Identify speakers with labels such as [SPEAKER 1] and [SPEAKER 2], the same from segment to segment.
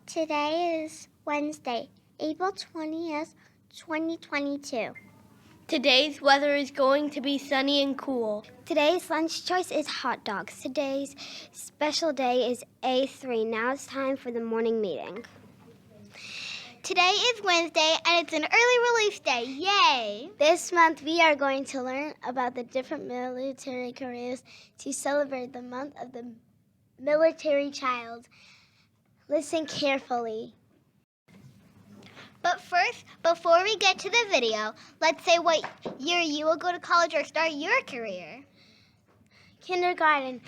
[SPEAKER 1] Today is Wednesday, April 20th, 2022.
[SPEAKER 2] Today's weather is going to be sunny and cool.
[SPEAKER 1] Today's lunch choice is hot dogs. Today's special day is A3. Now it's time for the morning meeting.
[SPEAKER 2] Today is Wednesday and it's an early release day. Yay!
[SPEAKER 1] This month we are going to learn about the different military careers to celebrate the month of the military child. Listen carefully.
[SPEAKER 2] But first, before we get to the video, let's say what year you will go to college or start your career.
[SPEAKER 1] Kindergarten.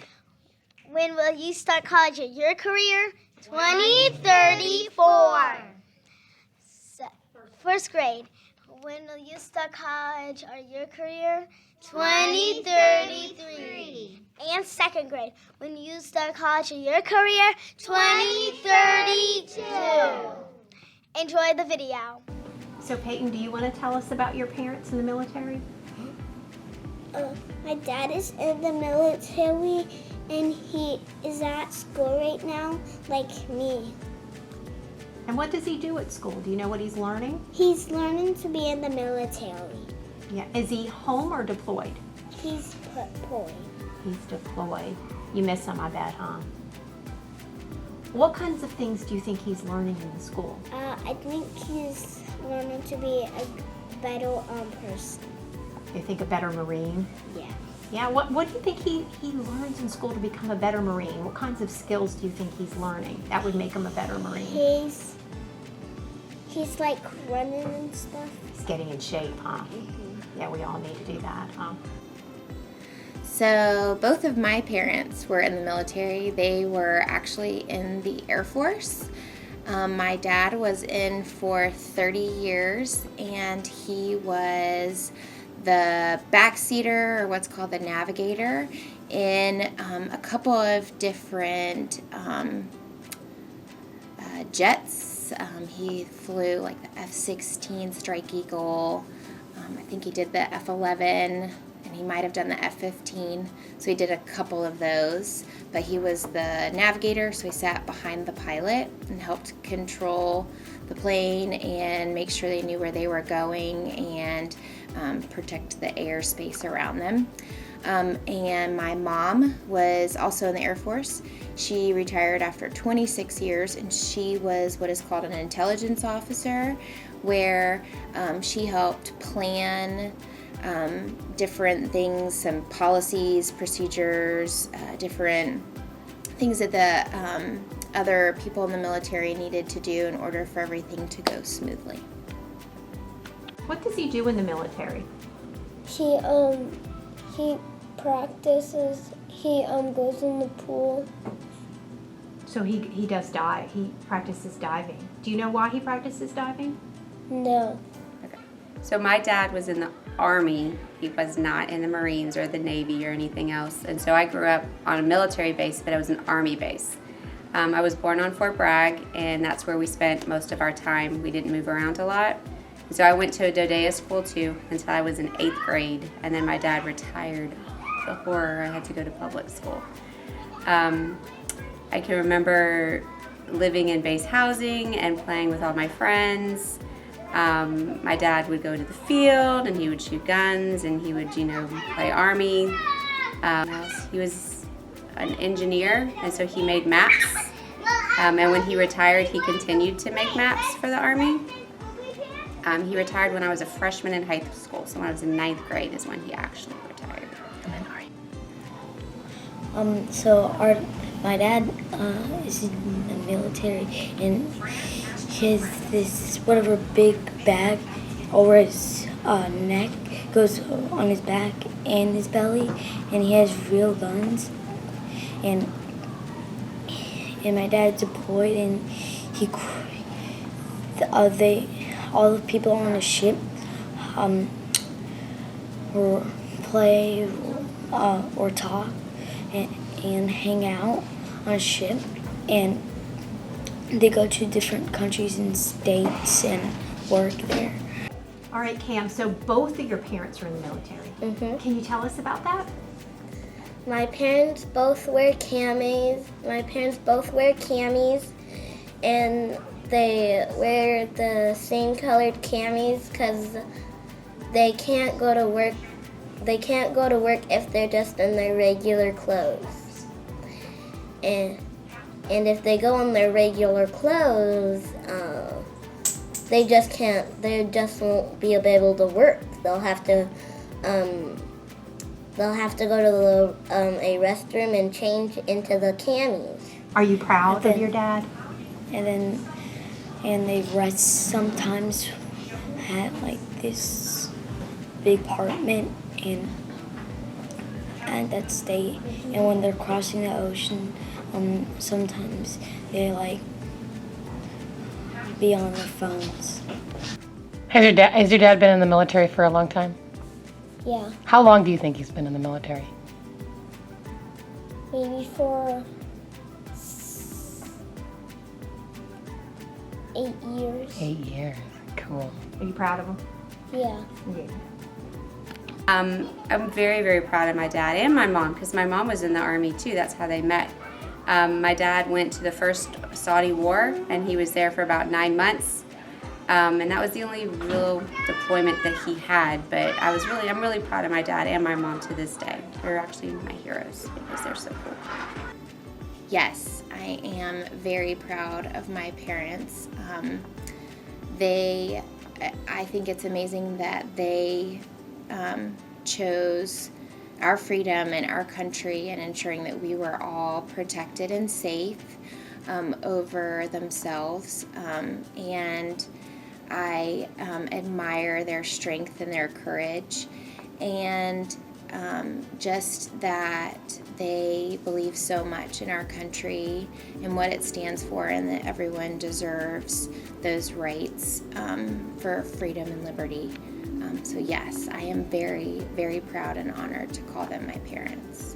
[SPEAKER 1] When will you start college or your career? 2034. First grade. When will you start college or your career?
[SPEAKER 2] 2033.
[SPEAKER 1] And second grade. When you start college or your career? 2032. Enjoy the video.
[SPEAKER 3] So Peyton, do you want to tell us about your parents in the military?
[SPEAKER 1] My dad is in the military and he is at school right now, like me.
[SPEAKER 3] And what does he do at school? Do you know what he's learning?
[SPEAKER 1] He's learning to be in the military.
[SPEAKER 3] Yeah. Is he home or deployed?
[SPEAKER 1] He's deployed.
[SPEAKER 3] He's deployed. You miss him, I bet, huh? What kinds of things do you think he's learning in the school?
[SPEAKER 1] I think he's learning to be a better person.
[SPEAKER 3] You think a better Marine?
[SPEAKER 1] Yeah.
[SPEAKER 3] Yeah, what do you think he learns in school to become a better Marine? What kinds of skills do you think he's learning that would make him a better Marine?
[SPEAKER 1] He's like running and stuff.
[SPEAKER 3] He's getting in shape, huh? Mm-hmm. Yeah, we all need to do that, huh?
[SPEAKER 4] So both of my parents were in the military. They were actually in the Air Force. My dad was in for 30 years and he was the backseater, or what's called the navigator, in a couple of different jets. He flew like the F-16 Strike Eagle. I think he did the F-11. And he might have done the F-15, so he did a couple of those. But he was the navigator, so he sat behind the pilot and helped control the plane and make sure they knew where they were going and protect the airspace around them. And my mom was also in the Air Force. She retired after 26 years, and she was what is called an intelligence officer, where she helped plan different things, some policies, procedures, different things that the other people in the military needed to do in order for everything to go smoothly.
[SPEAKER 3] What does he do in the military?
[SPEAKER 1] He practices. He goes in the pool.
[SPEAKER 3] So he does dive. He practices diving. Do you know why he practices diving?
[SPEAKER 1] No.
[SPEAKER 5] Okay. So my dad was in the Army. He was not in the Marines or the Navy or anything else. And so I grew up on a military base, but it was an Army base. I was born on Fort Bragg, and that's where we spent most of our time. We didn't move around a lot. So I went to a Dodea school too until I was in 8th grade, and then my dad retired. The horror, I had to go to public school. I can remember living in base housing and playing with all my friends. My dad would go to the field and he would shoot guns and he would, play Army. He was an engineer, and so he made maps. And when he retired, he continued to make maps for the Army. He retired when I was a freshman in high school, so when I was in 9th grade is when he actually retired.
[SPEAKER 6] My dad is in the military, and he has this whatever big bag over his neck, goes on his back and his belly, and he has real guns. And my dad's deployed, and all the people on the ship or play or talk and hang out on a ship, and they go to different countries and states and work there.
[SPEAKER 3] All right, Cam, so both of your parents are in the military.
[SPEAKER 1] Mm-hmm.
[SPEAKER 3] Can you tell us about that?
[SPEAKER 1] My parents both wear camis. and they wear the same colored camis because they can't go to work. They can't go to work if they're just in their regular clothes. And if they go in their regular clothes, they just can't. They just won't be able to work. They'll have to go to a restroom and change into the camis.
[SPEAKER 3] Are you proud of your dad?
[SPEAKER 6] And they rest sometimes at like this big apartment and that state. And when they're crossing the ocean, sometimes they like be on their phones.
[SPEAKER 7] Has your dad been in the military for a long time?
[SPEAKER 1] Yeah,
[SPEAKER 7] How long do you think he's been in the military?
[SPEAKER 1] maybe for 8 years.
[SPEAKER 7] 8 years. Cool.
[SPEAKER 3] Are you proud of him?
[SPEAKER 1] Yeah.
[SPEAKER 5] I'm very, very proud of my dad and my mom because my mom was in the Army too. That's how they met. My dad went to the first Saudi war and he was there for about 9 months. And that was the only real deployment that he had. But I'm really proud of my dad and my mom to this day. They're actually my heroes because they're so cool.
[SPEAKER 4] Yes, I am very proud of my parents. I think it's amazing that they chose our freedom and our country and ensuring that we were all protected and safe over themselves. And I admire their strength and their courage, and just that they believe so much in our country and what it stands for, and that everyone deserves those rights for freedom and liberty. So yes, I am very, very proud and honored to call them my parents.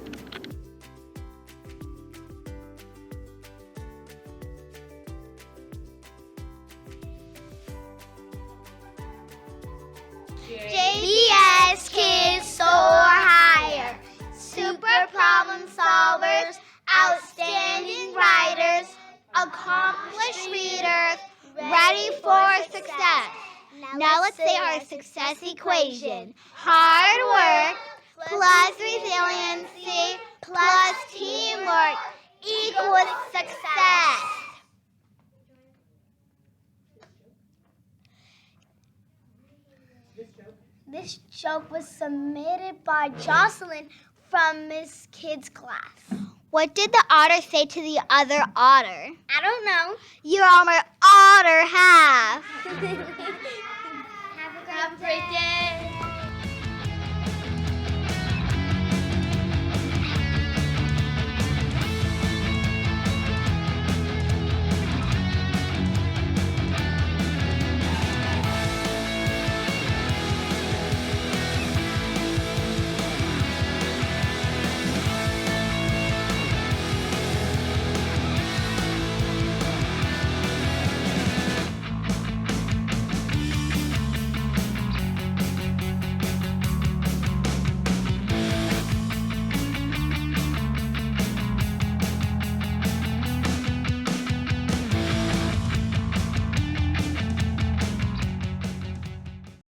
[SPEAKER 2] JBS Kids Soar Higher. Super problem solvers, outstanding writers, accomplished readers, ready for success. Now let's say our success equation. Hard work plus resiliency plus teamwork equals success.
[SPEAKER 1] This joke was submitted by Jocelyn from Miss Kid's class.
[SPEAKER 2] What did the otter say to the other otter?
[SPEAKER 1] I don't know.
[SPEAKER 2] You're